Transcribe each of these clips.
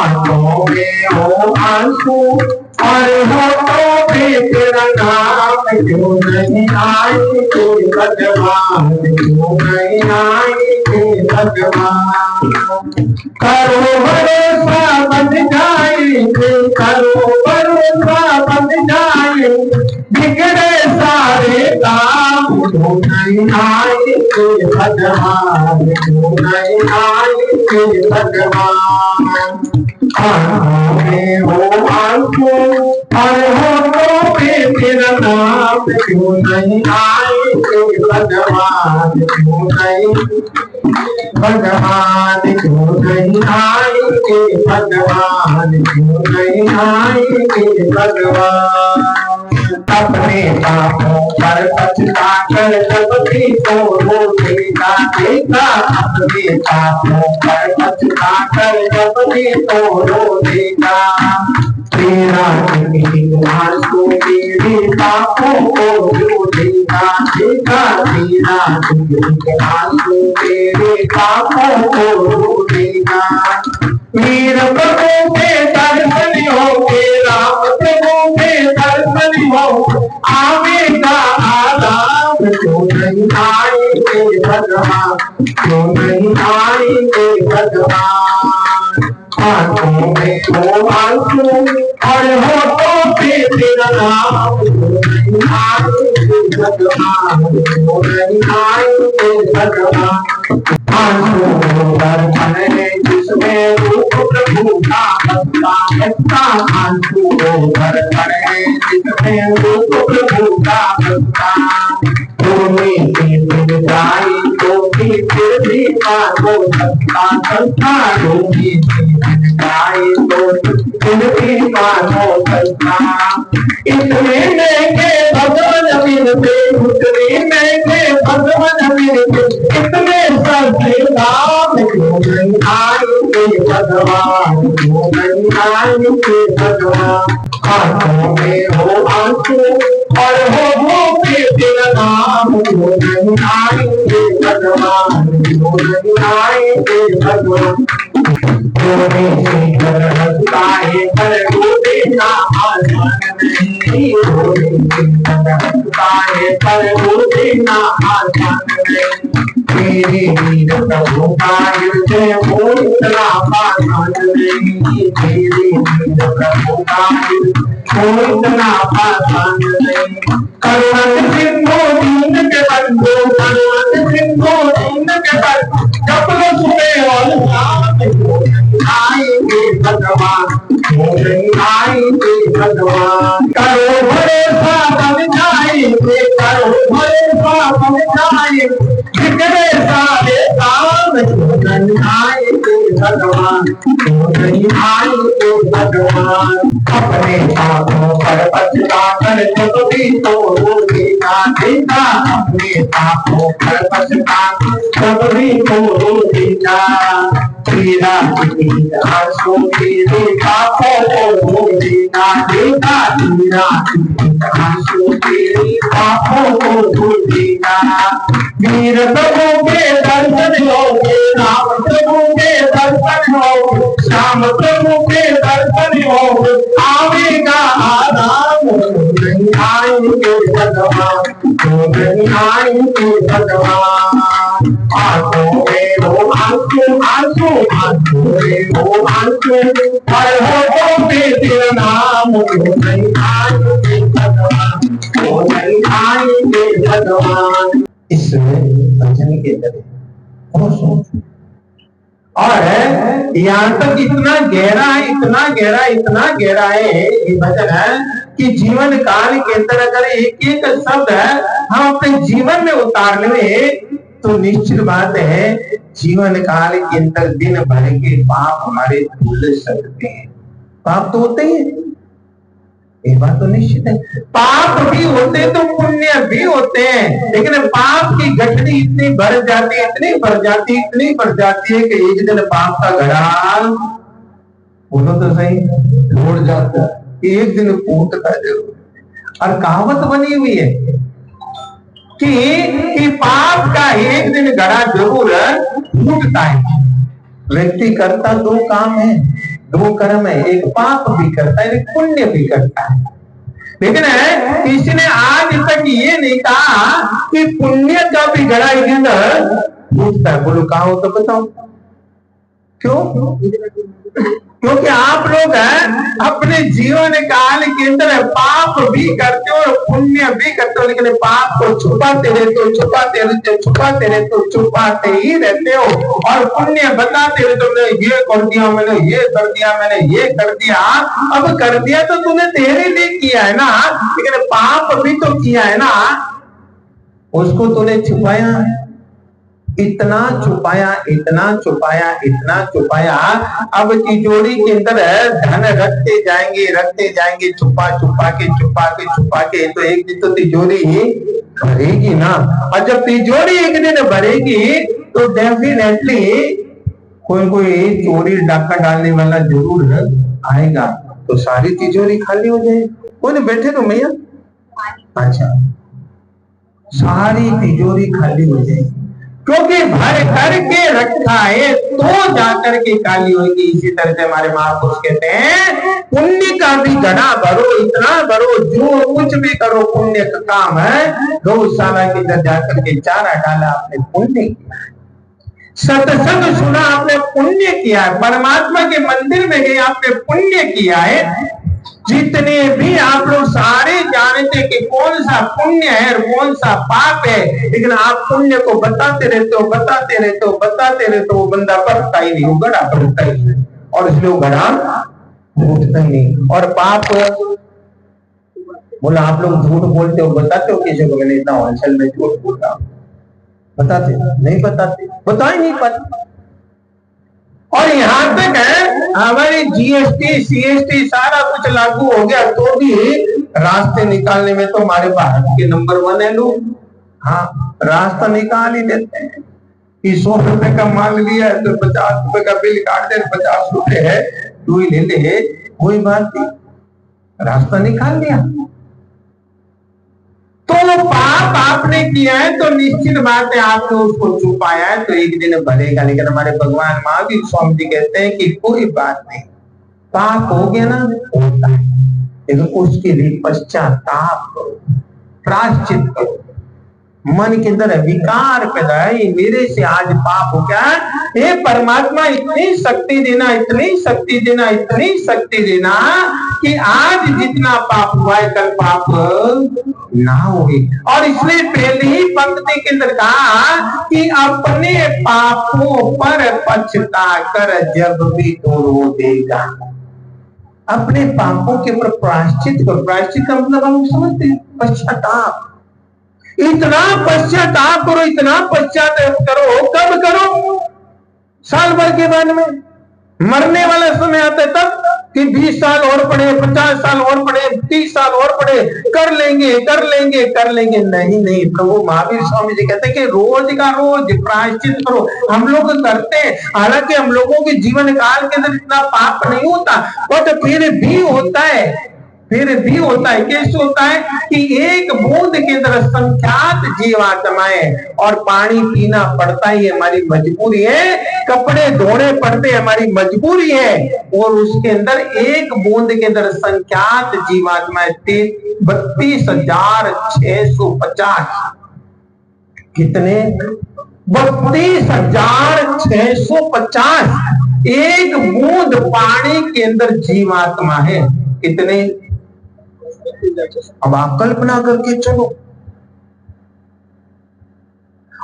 आंखों में हो आंसू और होठों पे तेरा नाम, क्यों नहीं आई कोई भगवान, क्यों नहीं आई कोई भगवान। करो भरोसा बन जाएंगे, करो भरोसा बन जाए, बिगड़े सारे काम, क्यों नहीं आई कोई भगवान, क्यों नहीं आई कोई भगवान। आंखों में हो आंसू और होठों पे तेरा नाम, क्यों नहीं आई कोई भगवान, क्यों नहीं भगवान, क्यों नहीं आई कोई भगवान, क्यों नहीं आई कोई भगवान। अपने पापों पर पछता कर जब भी तो रोएगा देखा, अपने पापों पर पछता कर जब भी तो रोएगा, तेरा आंसू मेरे पापों को धोएगा देखा, तेरा आंसू मेरे पापों को धोएगा। वीर प्रभु के दर्शन होंगे, राम प्रभु के दर्शन हो आवेगा आराम, क्यों नहीं आए के भगवान, क्यों नहीं आए के भगवान। आंखों में हो आंसू और होठों पे तेरा नाम, क्यों नहीं आए के भगवान, क्यों नहीं आए के भगवान। आंसू दर्पण है जिसमें रूप प्रभु का बसता बसता, आंसू दर्पण है जिसमें रूप प्रभु का बसता। रोने की दिन जाए तो फिर भी पाको सकता सकता, रोने की दिन जाए तो फिर भी पाको सकता। इतने महंगे भगवान मिलते, उतने महंगे भगवान मिलते, इतने सस्ते दाम, क्यों नहीं आए के भगवान, क्यों नहीं आए के भगवान। आंखों में हो आंसू और होठों पे तेरा नाम, क्यों नहीं आए के भगवान, क्यों नहीं आए के भगवान। रोने से घर हंसता है पर रोने का आसान नहीं, रोने से घर हंसता है पर रोने का आसान नहीं। तेरे वीर प्रभु का हृदय वो इतना आसान नहीं, तेरे वीर प्रभु का हृदय वो इतना आसान नहीं। करुण सिंधु दीन के बंधु, करुण सिंधु दीन के बंधु, जब सुने और आएंगे भगवान, क्यों नहीं आएंगे भगवान। करो भरोसा बन जाएंगे, करो भरोसा बन जाएंगे, बिगड़े सारे काम, क्यों नहीं आएंगे भगवान, क्यों नहीं आएंगे भगवान। अपने पापों पर पछता कर जब भी तो रोएगा देखा, अपने पापों पर पछता जब भी तो रोएगा, तेरा आंसू तेरे पापों को धोएगा देखा, तेरा आंसू तेरे पापों को धोएगा। वीर प्रभु के दर्शन होंगे, राम प्रभु के दर्शन हो, श्याम प्रभु के दर्शन हो आवेगा आराम, नहीं आएंगे भगवान, नहीं आएंगे भगवान। आंखों में हो आंसू आंसू, आंखों में हो आंसू और होठों पे तेरा नाम, नहीं आएंगे भगवान, नहीं आएंगे भगवान। इसमें भजन के तरह और यहाँ तक इतना गहरा है, इतना गहरा, इतना गहरा है ये भजन है कि जीवन काल के अंदर अगर एक एक शब्द हम अपने जीवन में उतार ले तो निश्चित बात है जीवन काल के अंदर दिन भर के पाप हमारे धुल सकते हैं। पाप तो होते ही, ये बात तो निश्चित है, पाप भी होते तो पुण्य भी होते हैं, लेकिन पाप की गठरी इतनी बढ़ जाती है, इतनी बढ़ जाती है, इतनी बढ़ जाती है कि एक दिन पाप का घड़ा, बोलो तो सही, टूट जाता है, एक दिन फूटता जरूर। और कहावत बनी हुई है कि पाप का एक दिन घड़ा जरूर फूटता है। व्यक्ति करता दो काम है, दो कर्म है, एक पाप भी करता है, एक पुण्य भी करता है। लेकिन किसी ने आज तक ये नहीं कहा कि पुण्य का भी घड़ा इसके अंदर फूटता है। बोलो कहा हो तो बताओ क्यों? क्योंकि आप लोग अपने जीवन काल के अंदर पाप भी करते हो और पुण्य भी करते हो, लेकिन पाप को छुपाते रहते हो, छुपाते रहते हो, छुपाते रहते हो, छुपाते ही रहते हो, और पुण्य बताते रहते हो, ये कर दिया मैंने, ये कर दिया मैंने, ये कर दिया। अब कर दिया तो तूने तेरे लिए किया है ना, लेकिन पाप भी तो किया है ना, उसको तूने छुपाया, इतना छुपाया, इतना छुपाया, इतना छुपाया। अब तिजोरी के अंदर धन रखते जाएंगे, छुपा छुपा के, छुपा के, छुपा के, तो एक दिन तो तिजोरी भरेगी ना। और जब तिजोरी एक दिन भरेगी तो डेफिनेटली कोई चोरी डाका डालने वाला जरूर आएगा, तो सारी तिजोरी खाली हो जाएगी। कौन बैठे तो भैया? अच्छा, सारी तिजोरी खाली हो जाएगी, क्योंकि भर करके रखा है तो जाकर के खाली होगी। इसी तरह से हमारे महापुरुष कहते हैं पुण्य का भी घड़ा भरो, इतना भरो, जो कुछ भी करो पुण्य का काम है। गौशाला के अंदर जाकर के चारा डाला, आपने पुण्य किया, सत्संग सुना, आपने पुण्य किया है, परमात्मा के मंदिर में गए, आपने पुण्य किया है। जितने भी आप लोग सारे जानते कि कौन सा पुण्य है और कौन सा पाप है, लेकिन आप पुण्य को बताते रहते हो, बताते रहते हो, बताते रहते हो, वो बंदा बढ़ता ही नहीं, वो गड़ा बढ़ता ही नहीं, और इसलिए वो गड़ा उठता ही नहीं। और पाप बोला, आप लोग झूठ बोलते हो, बताते हो किसी को मैंने इतना होलसेल में झूठ बोला, बताते नहीं? बताते, बता ही नहीं पाते। और यहाँ तक है हमारी जीएसटी सीएसटी सारा कुछ लागू हो गया, तो भी रास्ते निकालने में तो हमारे भारत के नंबर 1 है लोग। हाँ, रास्ता निकाल ही देते हैं कि 100 रुपए का माल लिया है तो 50 रुपए का बिल काट दे, 50 रुपए है तू ही ले ले, कोई बात नहीं, रास्ता निकाल दिया। तो पाप आपने किया है तो निश्चित बात है आपने उसको छुपाया है तो एक दिन भरेगा। लेकिन हमारे भगवान महावीर स्वामी जी कहते हैं कि कोई बात नहीं, पाप हो गया ना, होता है, लेकिन उसके लिए पश्चाताप करो, प्रायश्चित करो। मन के अंदर विकार पैदा है, मेरे से आज पाप हो गया, हे परमात्मा इतनी शक्ति देना, इतनी शक्ति देना, इतनी शक्ति देना कि आज जितना पाप हुआ है कल पाप ना होगी। और इसलिए पहले ही पंक्ति के अंदर कहा कि अपने पापों पर पछता कर जब भी तो रो देगा। अपने पापों के ऊपर प्रायश्चित करो। प्रायश्चित का मतलब हम समझते हैं, पश्चाताप। इतना पश्चाताप करो, इतना पश्चाताप करो, कब करो? साल भर के बाद में, मरने वाला समय आता है तब कि 20 साल और पढ़े, 50 साल और पढ़े, 30 साल और पढ़े, कर लेंगे कर लेंगे कर लेंगे। नहीं नहीं, प्रभु महावीर स्वामी जी कहते हैं कि रोज का रोज प्रायश्चित करो। हम लोग करते हैं, हालांकि हम लोगों के जीवन काल के अंदर इतना पाप नहीं होता, बट फिर भी होता है, फिर भी होता है। कैसे होता है कि एक बूंद के अंदर संख्यात जीवात्माएं, और पानी पीना पड़ता ही हमारी मजबूरी है, कपड़े धोने पड़ते हमारी मजबूरी है, और उसके अंदर एक बूंद के अंदर संख्यात जीवात्माएं 32,650। कितने? 32,650 एक बूंद पानी के अंदर जीवात्मा है। कितने? अब आप कल्पना करके चलो,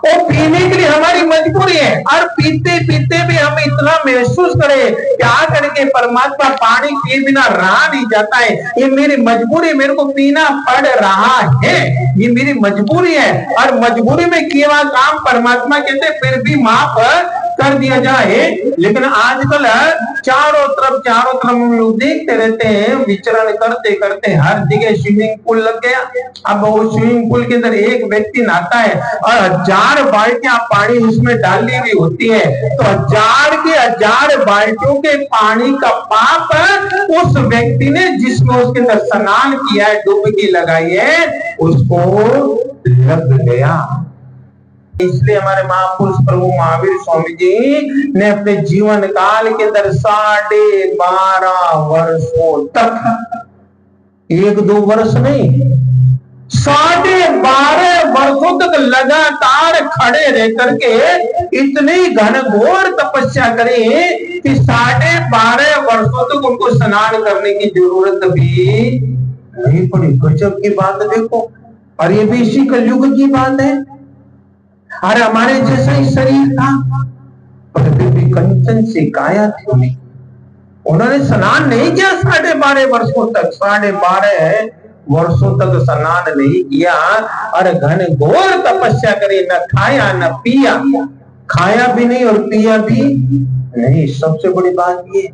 और पीने के लिए हमारी मजबूरी है, और पीते पीते भी हम इतना महसूस करें क्या करके परमात्मा पानी पिए बिना रहा नहीं जाता है, ये मेरी मजबूरी, मेरे को पीना पड़ रहा है, ये मेरी मजबूरी है। और मजबूरी में किया हुआ काम परमात्मा कहते फिर भी माफ कर दिया जाए। लेकिन आजकल चारों तरफ हम लोग देखते रहते हैं, विचरण करते करते हर जगह स्विमिंग पूल लग गया। अब वो स्विमिंग पूल के अंदर एक व्यक्ति नहाता है और 1000 बाल्टियां पानी उसमें डाली हुई होती है, तो 1000 के 1000 बाल्टियों के पानी का पाप उस व्यक्ति ने जिसमें उसके अंदर स्नान किया है, डुबकी लगाई है, उसको लग गया। इसलिए हमारे महापुरुष प्रभु महावीर स्वामी जी ने अपने जीवन काल के अंदर 12.5 वर्षों तक, 1-2 वर्ष नहीं, 12.5 वर्षों तक लगातार खड़े रह करके इतनी घनघोर तपस्या करी कि 12.5 वर्षों तक उनको स्नान करने की जरूरत भी नहीं पड़ी। गजब की बात देखो। और ये भी इसी कलयुग की बात है। अरे हमारे जैसा ही शरीर था, पर फिर भी कंचन से काया थी। उन्होंने स्नान नहीं किया 12.5 वर्षों तक, 12.5 वर्षों तक स्नान नहीं किया और घनघोर तपस्या करी, न खाया न पिया, खाया भी नहीं और पिया भी नहीं। सबसे बड़ी बात ये